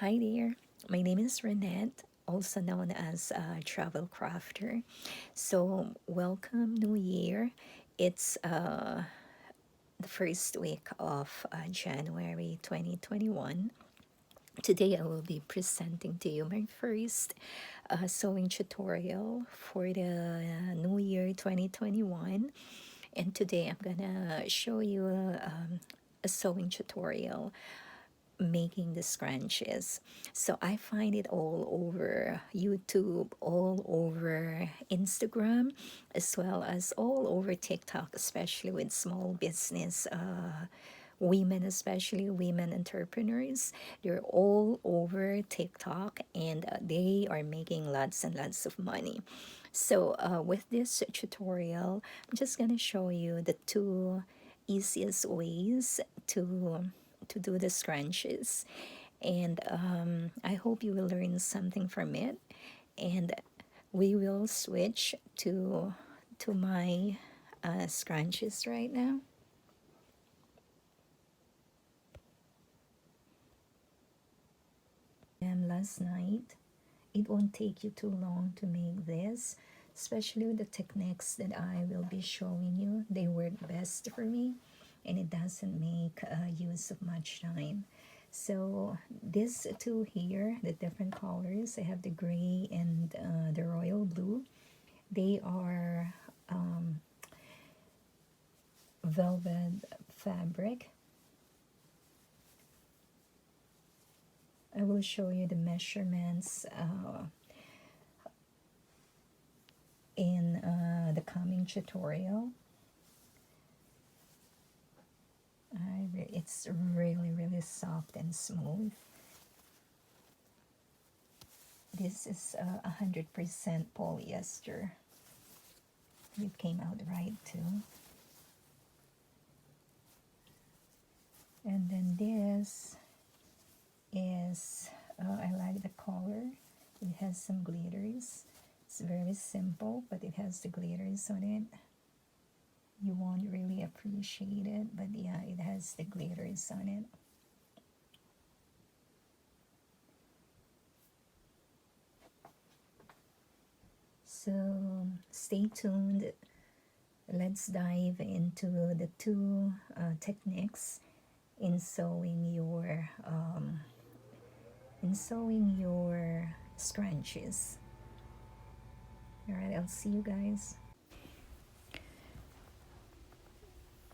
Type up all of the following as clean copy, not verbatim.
Hi there, my name is Renette, also known as Travel Crafter. So, welcome New Year. It's the first week of January 2021. Today, I will be presenting to you my first sewing tutorial for the New Year 2021. And today, I'm gonna show you a sewing tutorial making the scrunchies. So I find it all over YouTube, all over Instagram, as well as all over TikTok, especially with small business women, especially women entrepreneurs. They're all over TikTok and they are making lots and lots of money. So with this tutorial, I'm just gonna show you the two easiest ways to do the scrunchies, and I hope you will learn something from it. And we will switch to my scrunchies right now. And last night, it won't take you too long to make this, especially with the techniques that I will be showing you. They work best for me, and it doesn't make use of much time. So these two here, the different colors, I have the gray and the royal blue. They are velvet fabric. I will show you the measurements in the coming tutorial. It's really soft and smooth. This is 100% polyester. It came out right too. And then this is, I like the color. It has some glitters. It's very simple, but it has the glitters on it. You won't really appreciate it, but yeah, it has the glitters on it. So stay tuned. Let's dive into the two techniques in sewing your scrunchies. All right, I'll see you guys.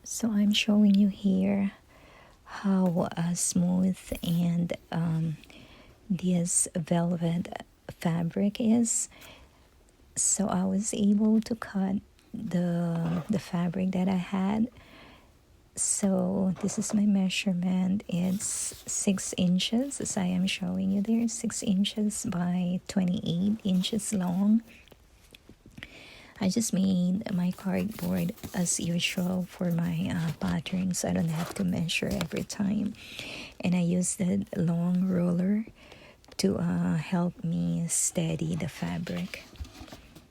So I'm showing you here how smooth and this velvet fabric is. So I was able to cut the fabric that I had. So this is my measurement. It's 6 inches, as I am showing you there, 6 inches by 28 inches long. I just made my cardboard as usual for my pattern, so I don't have to measure every time. And I used the long roller to help me steady the fabric.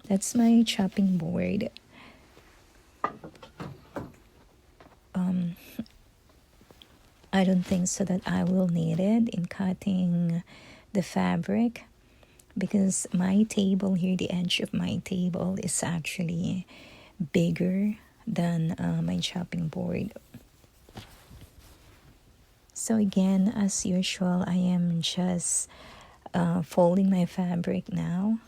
That's my chopping board. I don't think so that I will need it in cutting the fabric, because my table here, the edge of my table, is actually bigger than my chopping board. So again, as usual, I am just folding my fabric now.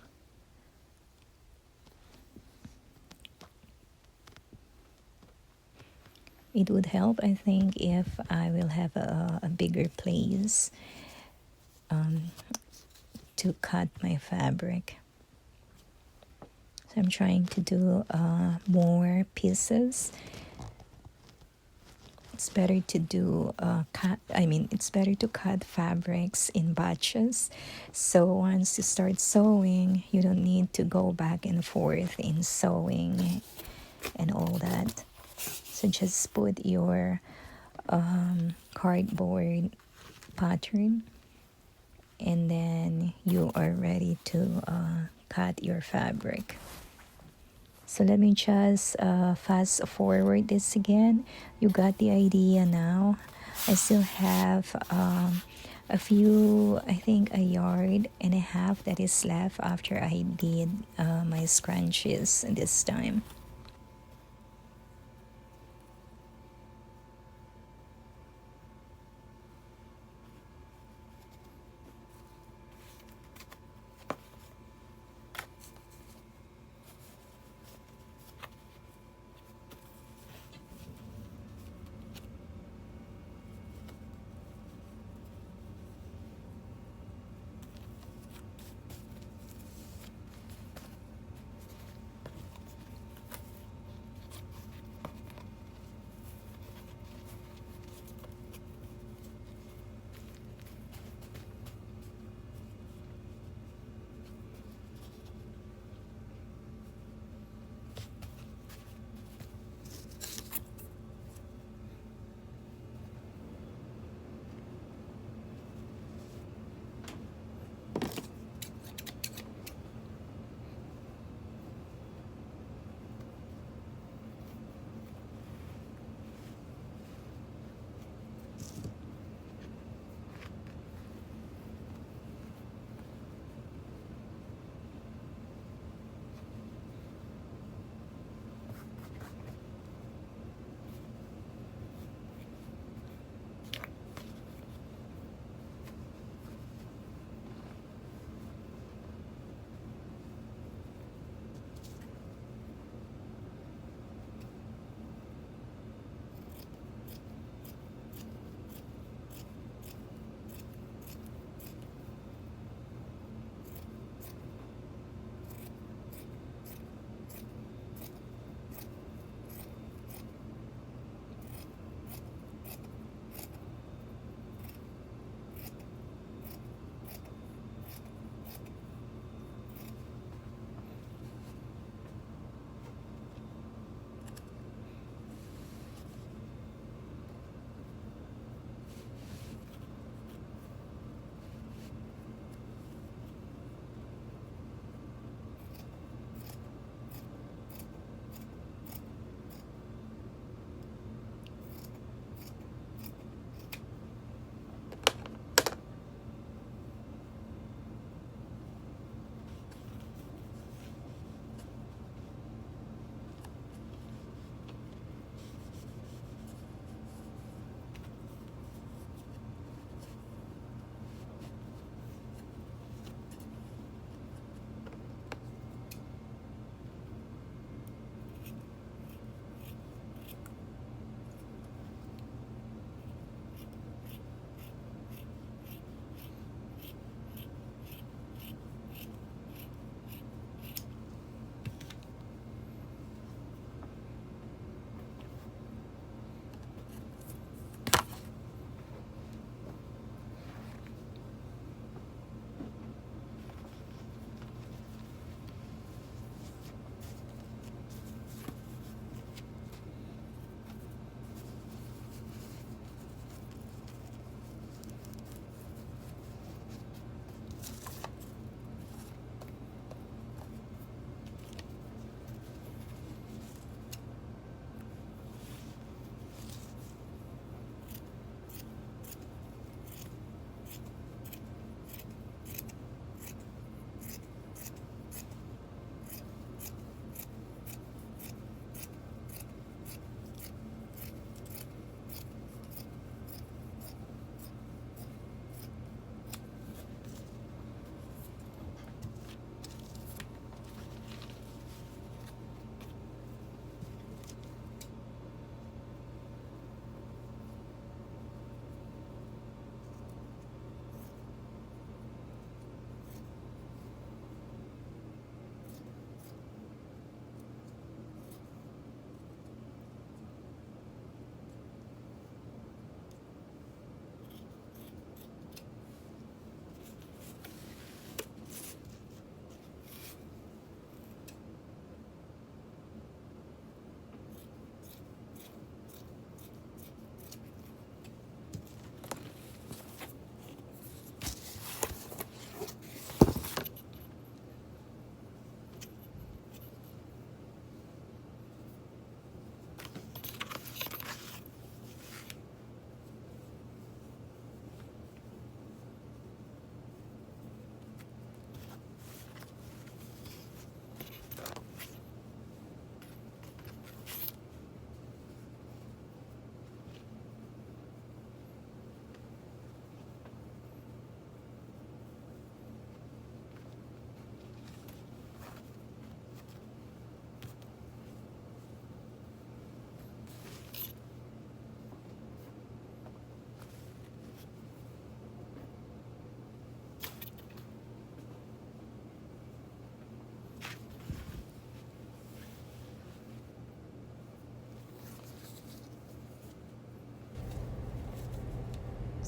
It would help, I think, if I will have a bigger place to cut my fabric. So I'm trying to do more pieces. It's better to do it's better to cut fabrics in batches. So once you start sewing, you don't need to go back and forth in sewing and all that. So just put your cardboard pattern, and then you are ready to cut your fabric. So let me just fast forward this again. You got the idea now I still have a few, I think a yard and a half that is left after I did my scrunchies this time.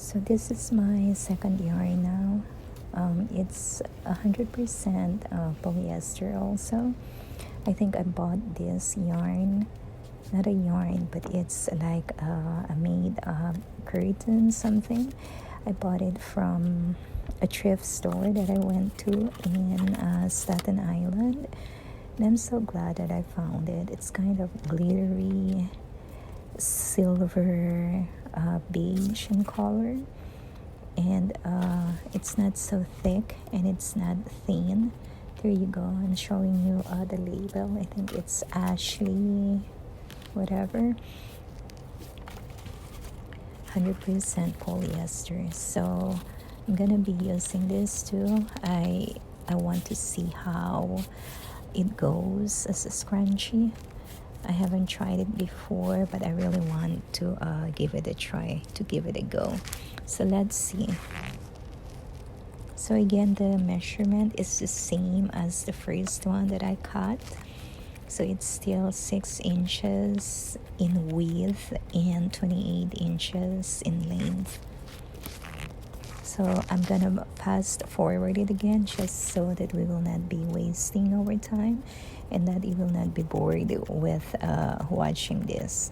So this is my second yarn now. It's 100% polyester also. I think I bought this yarn, not a yarn, but it's like a made curtain something. I bought it from a thrift store that I went to in Staten Island. And I'm so glad that I found it. It's kind of glittery, silver, beige in color. And it's not so thick and it's not thin. There you go. I'm showing you the label. I think it's Ashley, whatever. 100% polyester. So I'm gonna be using this too. I want to see how it goes as a scrunchie. I haven't tried it before, but I really want to give it a try, to give it a go. So let's see. So again, the measurement is the same as the first one that I cut. So it's still 6 inches in width and 28 inches in length. So I'm gonna fast forward it again just so that we will not be wasting our time and that you will not be bored with watching this.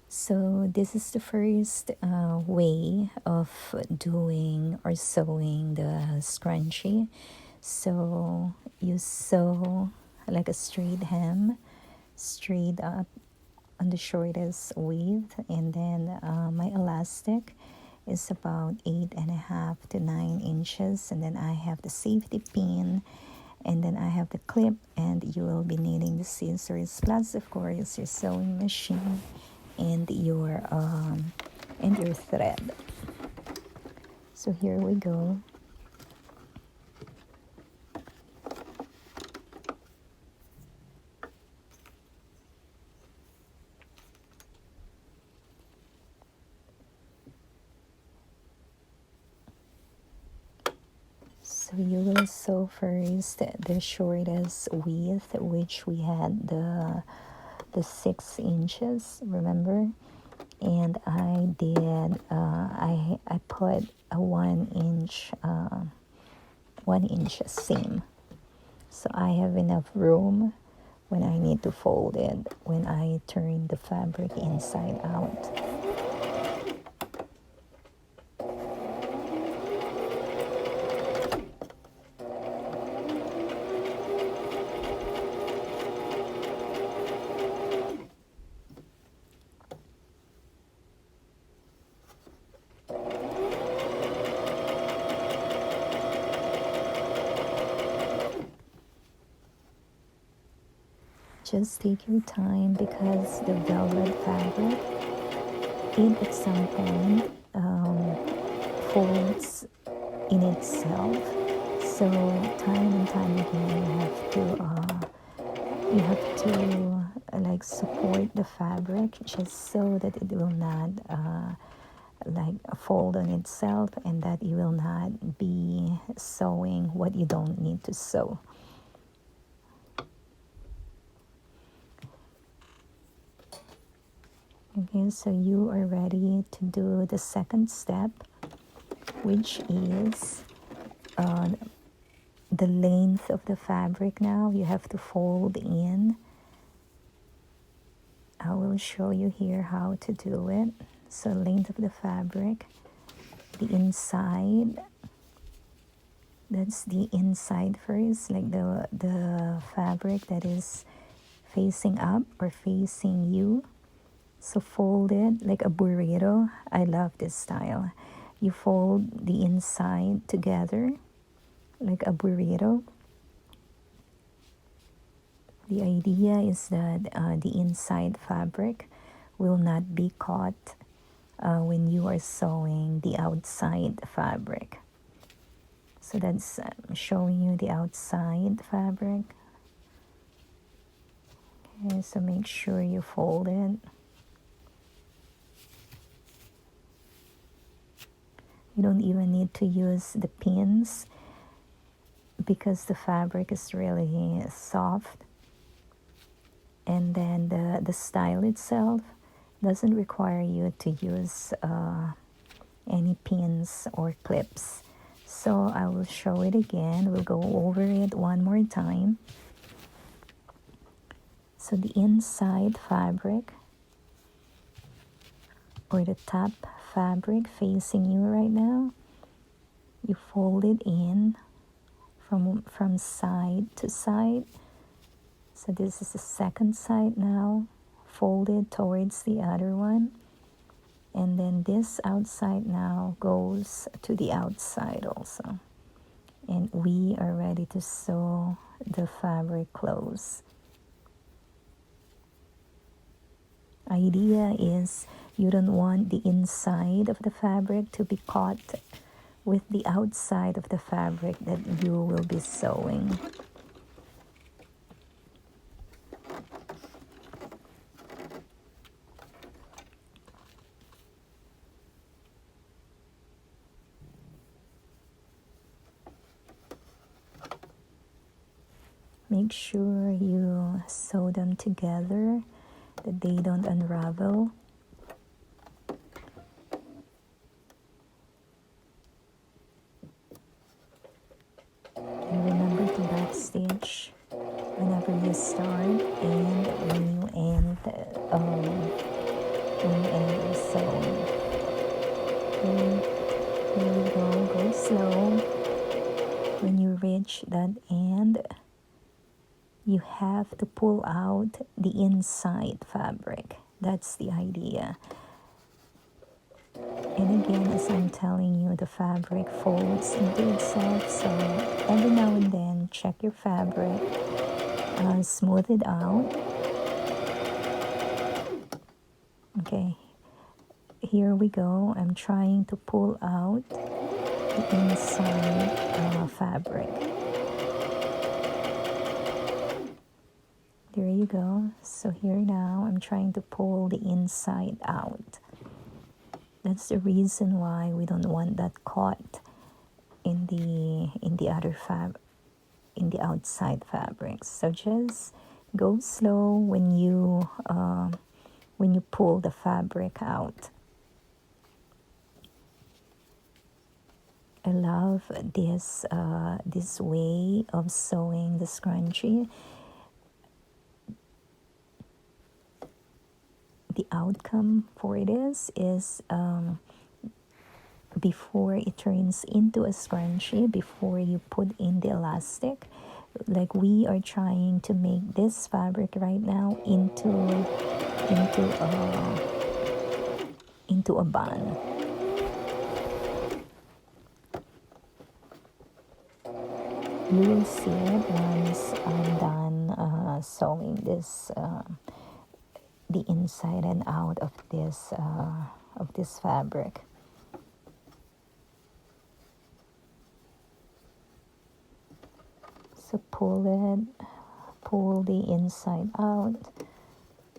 So this is the first way of doing or sewing the scrunchie. So you sew like a straight hem, straight up on the shortest width, and then my elastic is about 8.5 to 9 inches, and then I have the safety pin, and then I have the clip, and you will be needing the scissors plus of course your sewing machine and your thread. So here we go. So you will sew first the shortest width, which we had the 6 inches, remember? And I did I put a 1 inch 1 inch seam, so I have enough room when I need to fold it when I turn the fabric inside out. Just take your time because the velvet fabric, it at some point folds in itself. So time and time again, you have to like support the fabric just so that it will not like fold on itself, and that you will not be sewing what you don't need to sew. Okay, so you are ready to do the second step, which is the length of the fabric. Now you have to fold in. I will show you here how to do it. So length of the fabric, the inside, that's the inside first, like the fabric that is facing up or facing you. So fold it like a burrito. I love this style. You fold the inside together like a burrito. The idea is that the inside fabric will not be caught when you are sewing the outside fabric. So that's showing you the outside fabric. Okay, so make sure you fold it. You don't even need to use the pins because the fabric is really soft. And then the style itself doesn't require you to use any pins or clips. So I will show it again. We'll go over it one more time. So the inside fabric, or the top fabric facing you right now, you fold it in from side to side. So this is the second side now, folded towards the other one. And then this outside now goes to the outside also. And we are ready to sew the fabric close. Idea is you don't want the inside of the fabric to be caught with the outside of the fabric that you will be sewing. Make sure you sew them together, that they don't unravel. And remember to backstitch whenever you start and when you end your sewing. Okay, here we go slow. When you reach that end, you have to pull out the inside fabric. That's the idea. And again, as I'm telling you, the fabric folds into itself. So every now and then, check your fabric, smooth it out. Okay, here we go. I'm trying to pull out the inside fabric. There you go. So here now, I'm trying to pull the inside out. That's the reason why we don't want that caught in the outside fabrics. So just go slow when you pull the fabric out. I love this way of sewing the scrunchie. The outcome for it is before it turns into a scrunchie, before you put in the elastic, like we are trying to make this fabric right now into a bun. You will see it once I'm done sewing this, the inside and out of this fabric. So pull the inside out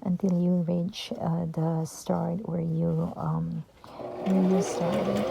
until you reach the start where you started.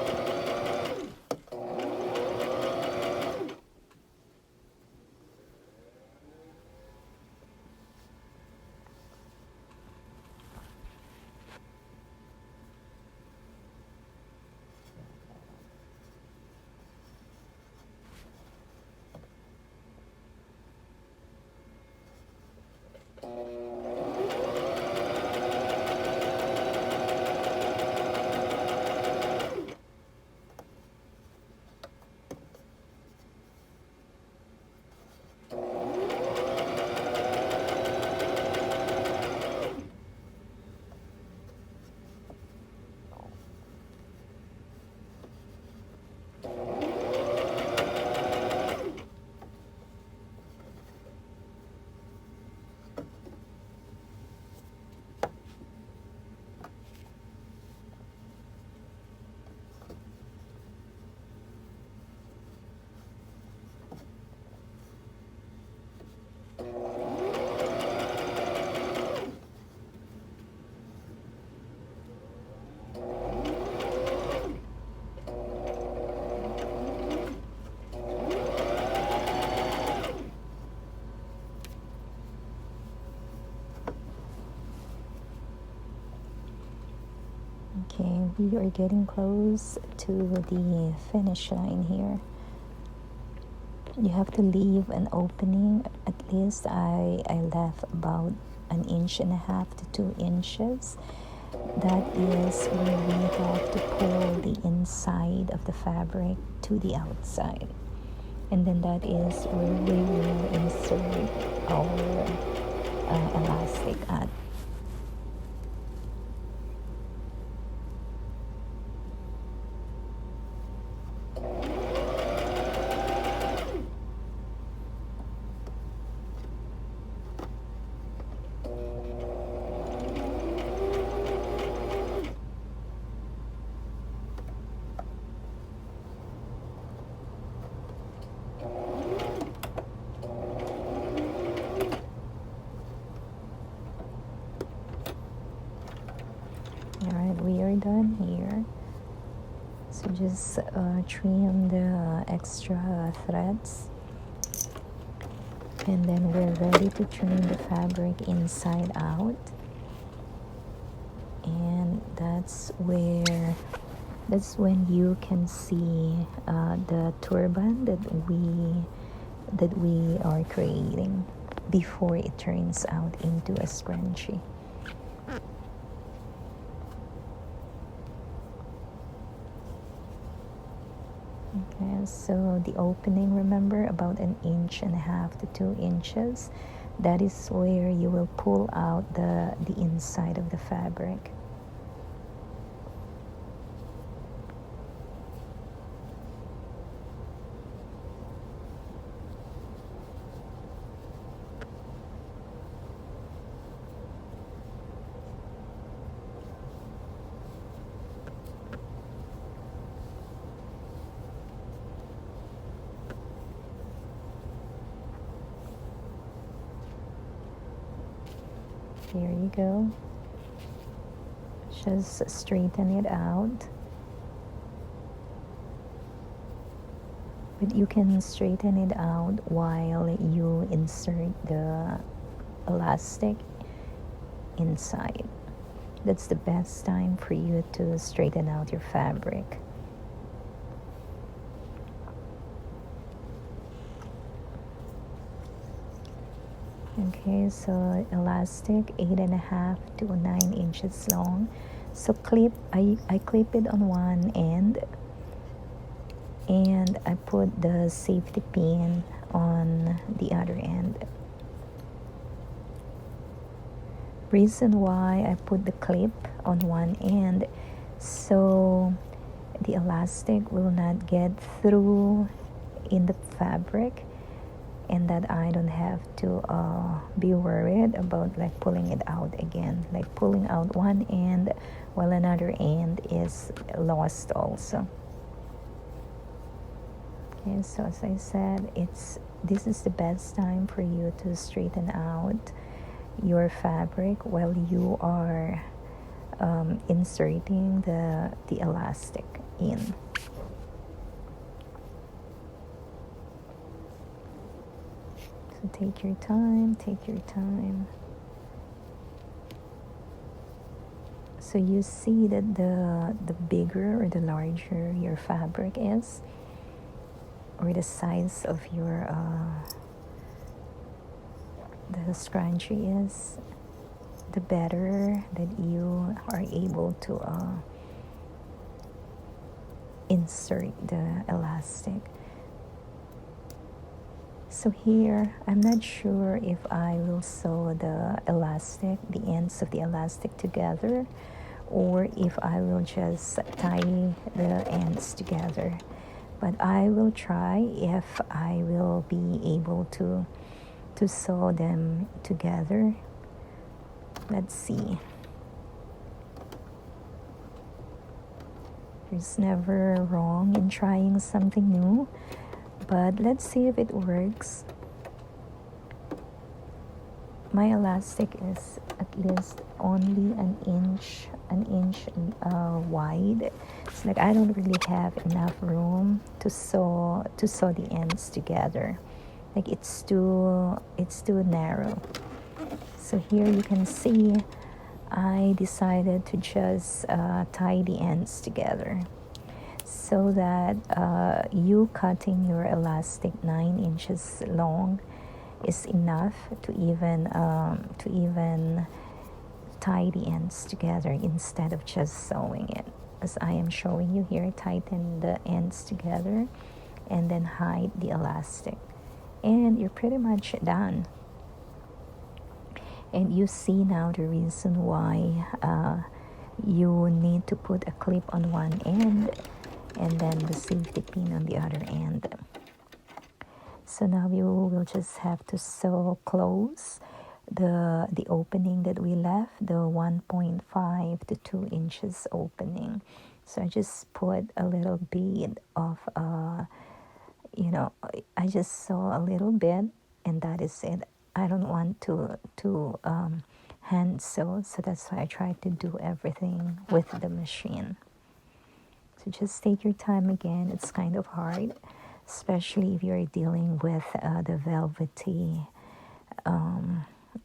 Okay, we are getting close to the finish line here. You have to leave an opening. At least I left about 1.5 to 2 inches. That is where we have to pull the inside of the fabric to the outside. And then that is where we will insert our elastic at. Alright, we are done here. So just trim the extra threads, and then we're ready to turn the fabric inside out. And that's when you can see the turban that we are creating before it turns out into a scrunchie. Okay, so the opening, remember, about 1.5 to 2 inches. That is where you will pull out the inside of the fabric. Here you go. Just straighten it out. But you can straighten it out while you insert the elastic inside. That's the best time for you to straighten out your fabric. Okay, so elastic 8.5 to 9 inches long. So I clip it on one end, and I put the safety pin on the other end. Reason why I put the clip on one end, so the elastic will not get through in the fabric, and that I don't have to be worried about like pulling it out again, like pulling out one end while another end is lost also. Okay, so as I said, this is the best time for you to straighten out your fabric while you are inserting the elastic in. So take your time, take your time. So you see that the bigger or the larger your fabric is, or the size of your the scrunchie is, the better that you are able to insert the elastic. So here, I'm not sure if I will sew the elastic, the ends of the elastic together, or if I will just tie the ends together. But I will try if I will be able to sew them together. Let's see. There's never wrong in trying something new, but let's see if it works. My elastic is at least only an inch wide. It's like I don't really have enough room to sew the ends together. Like it's too narrow. So here you can see I decided to just tie the ends together, so that you cutting your elastic 9 inches long is enough to even tie the ends together instead of just sewing it. As I am showing you here, tighten the ends together and then hide the elastic, and you're pretty much done. And you see now the reason why you need to put a clip on one end and then the safety pin on the other end. So now you will just have to sew close the opening that we left, the 1.5 to 2 inches opening. So I just put a little bit of I just sew a little bit, and that is it. I don't want to hand sew, so that's why I try to do everything with the machine. So just take your time again. It's kind of hard, especially if you're dealing with the velvety,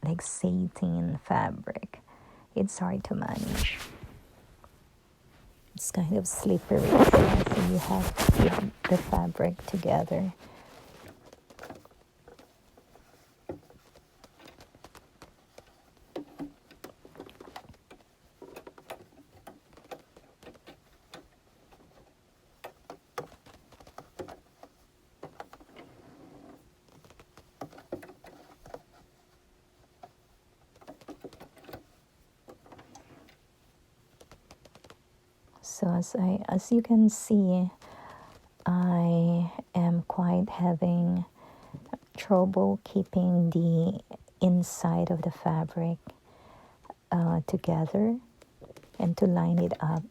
like satin fabric. It's hard to manage. It's kind of slippery, so you have to keep the fabric together. So as you can see, I am quite having trouble keeping the inside of the fabric together and to line it up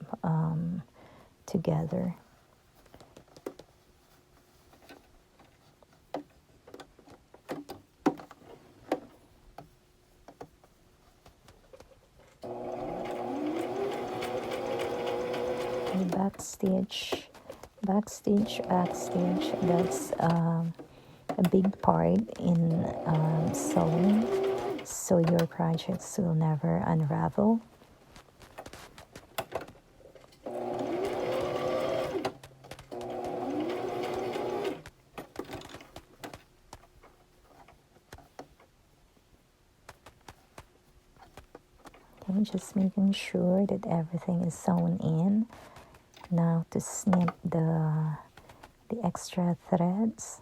together. The backstitch, that's a big part in sewing, so your projects will never unravel. Okay, just making sure that everything is sewn in. Now to snip the extra threads.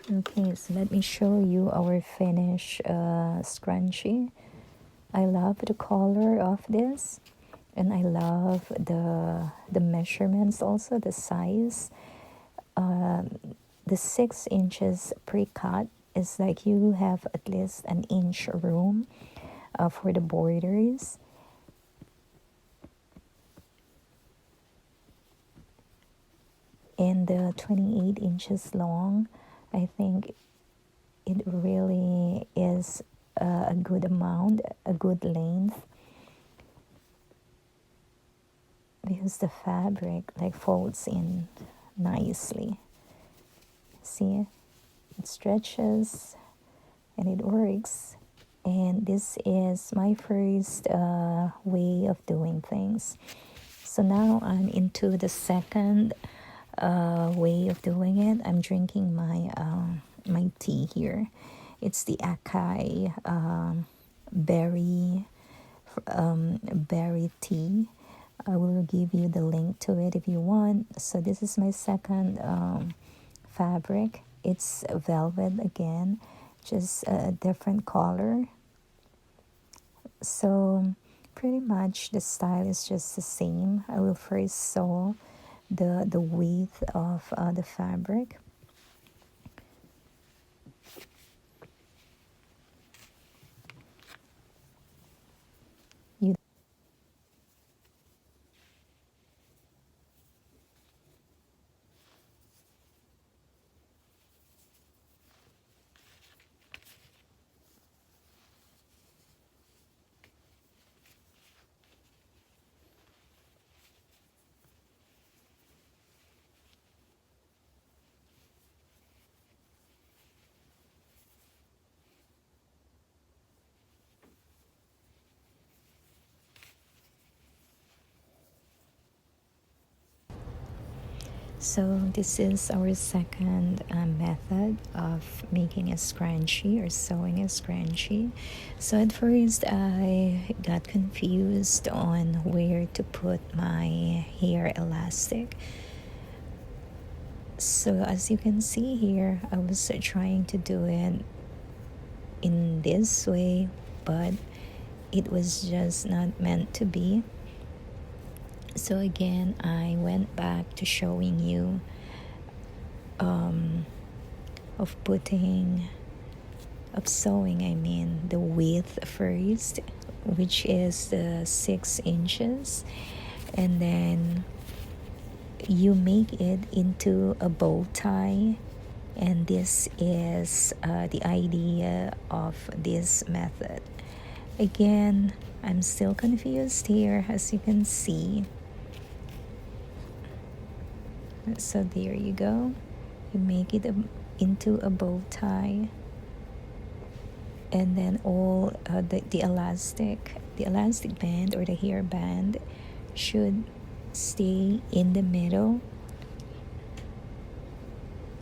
Okay, so let me show you our finished scrunchie. I love the color of this. And I love the measurements, also the size. The 6 inches pre-cut is like you have at least an inch room for the borders. And the 28 inches long, I think it really is a good amount, a good length, because the fabric like folds in nicely. See, it stretches and it works. And this is my first way of doing things. So now I'm into the second way of doing it. I'm drinking my tea here. It's the acai berry berry tea. I will give you the link to it if you want. So this is my second fabric. It's velvet again, just a different color. So pretty much the style is just the same. I will first sew the width of the fabric. You So this is our second method of making a scrunchie or sewing a scrunchie. So at first I got confused on where to put my hair elastic. So as you can see here, I was trying to do it in this way, but it was just not meant to be. So again, I went back to showing you of sewing, I mean the width first, which is the 6 inches, and then you make it into a bow tie. And this is the idea of this method. Again, I'm still confused here, as you can see. So there you go. You make it into a bow tie, and then all the elastic band or the hair band should stay in the middle.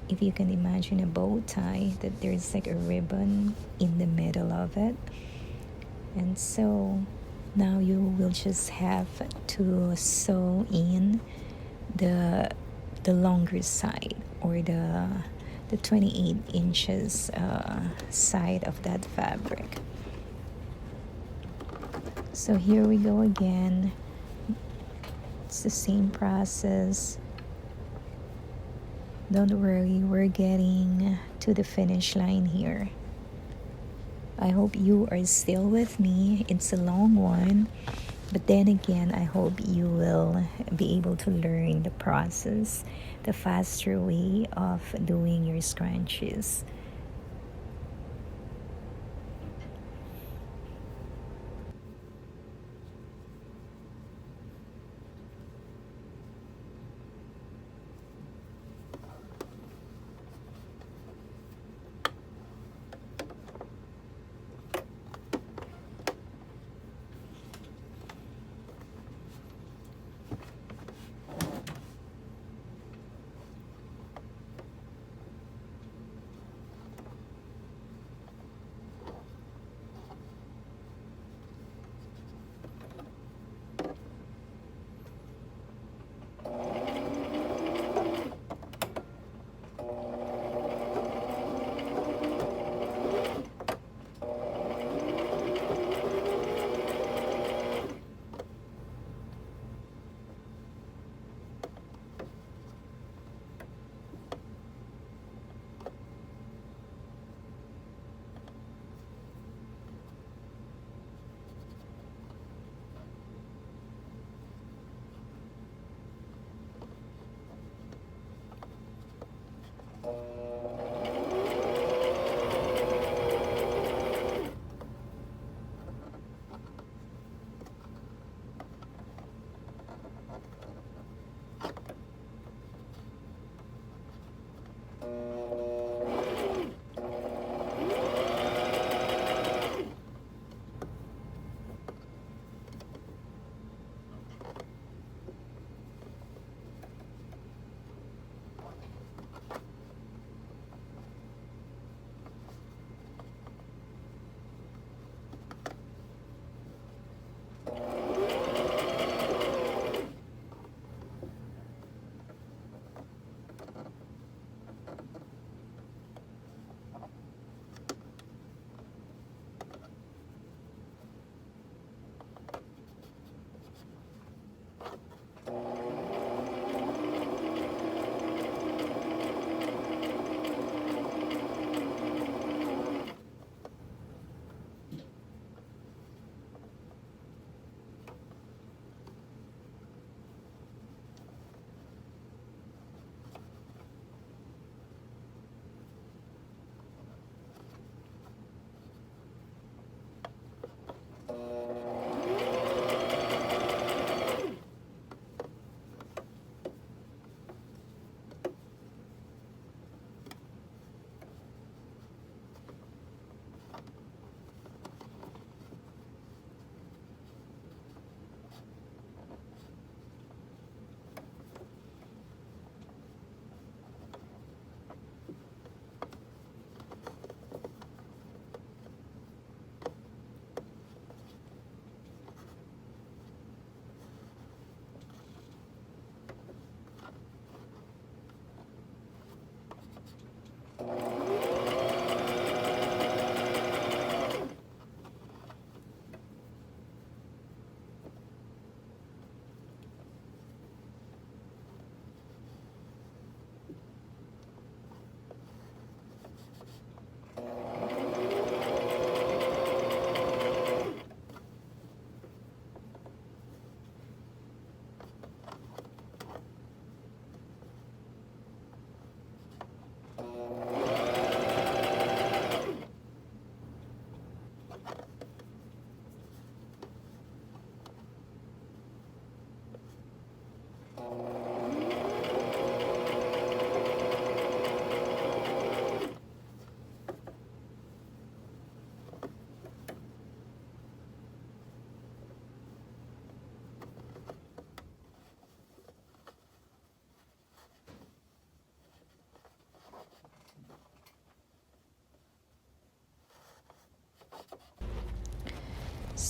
If you can imagine a bow tie, that there's like a ribbon in the middle of it. And so now you will just have to sew in the longer side, or the 28 inches side of that fabric. So here we go again. It's the same process. Don't worry, we're getting to the finish line here. I hope you are still with me. It's a long one, but then again, I hope you will be able to learn the process, the faster way of doing your scrunchies.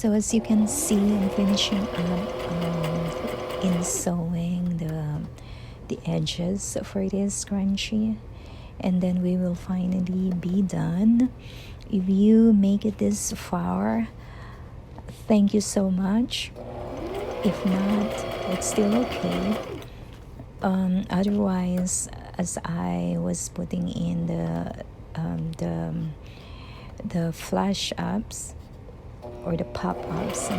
So as you can see, I'm finishing up in sewing the edges for this scrunchie, and then we will finally be done. If you make it this far, thank you so much. If not, it's still okay. Otherwise, as I was putting in the flash ups or the pop-ups,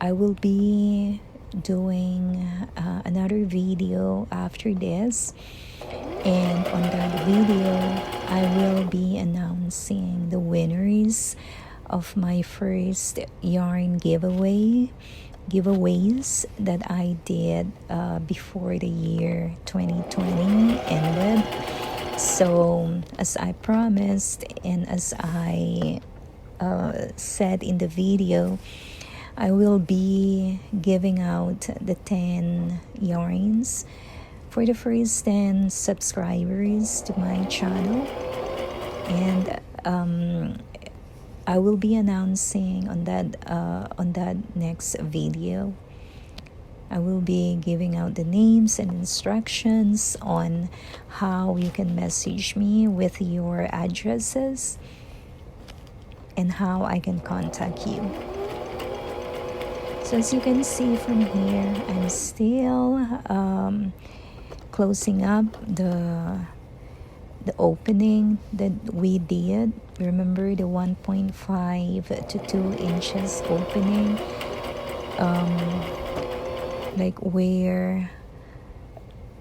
I will be doing another video after this, and on that video I will be announcing the winners of my first yarn giveaways that I did before the year 2020 ended. So as I promised, and as I said in the video, I will be giving out the 10 yarns for the first 10 subscribers to my channel, and I will be announcing on that next video. I will be giving out the names and instructions on how you can message me with your addresses and how I can contact you. So as you can see from here, I'm still closing up the opening that we did. Remember the 1.5 to 2 inches opening, like where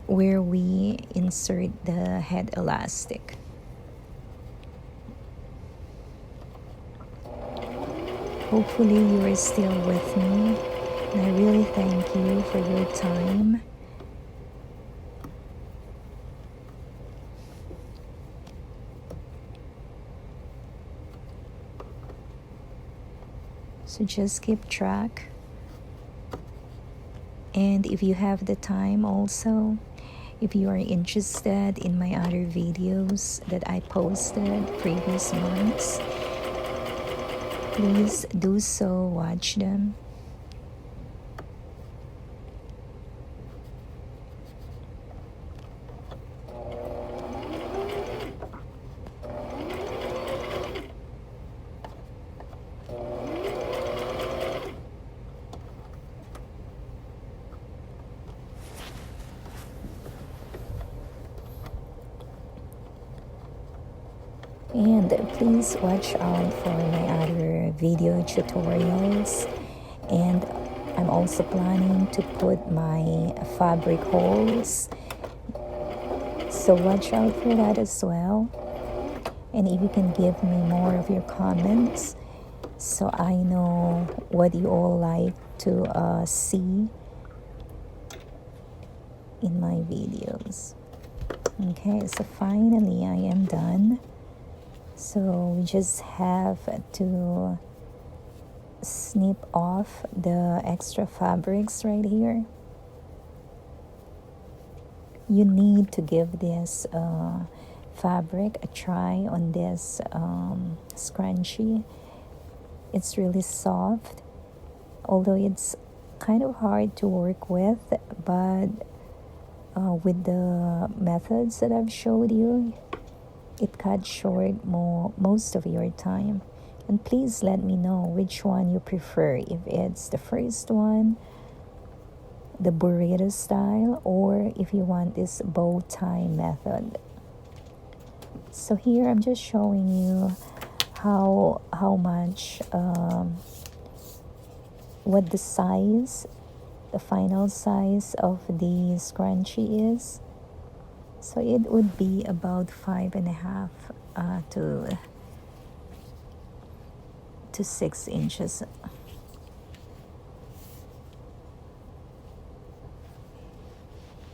we insert the head elastic. Hopefully you are still with me, and I really thank you for your time. So just keep track. And if you have the time also, if you are interested in my other videos that I posted previous months, please do so, watch them. And please watch out for my other video tutorials, and I'm also planning to put my fabric holes, so watch out for that as well. And if you can give me more of your comments so I know what you all like to see in my videos. Okay, so finally I am done. So we just have to snip off the extra fabrics right here. You need to give this fabric a try on this scrunchie. It's really soft, although it's kind of hard to work with, but with the methods that I've showed you, it cuts short most of your time. And please let me know which one you prefer, if it's the first one, the burrito style, or if you want this bow tie method. So here I'm just showing you how much what the size, the final size of the scrunchie is. So it would be about 5.5 to 6 inches.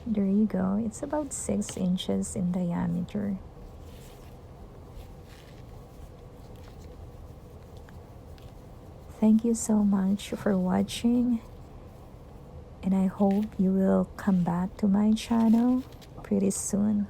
There you go. It's about 6 inches in diameter. Thank you so much for watching, and I hope you will come back to my channel pretty soon.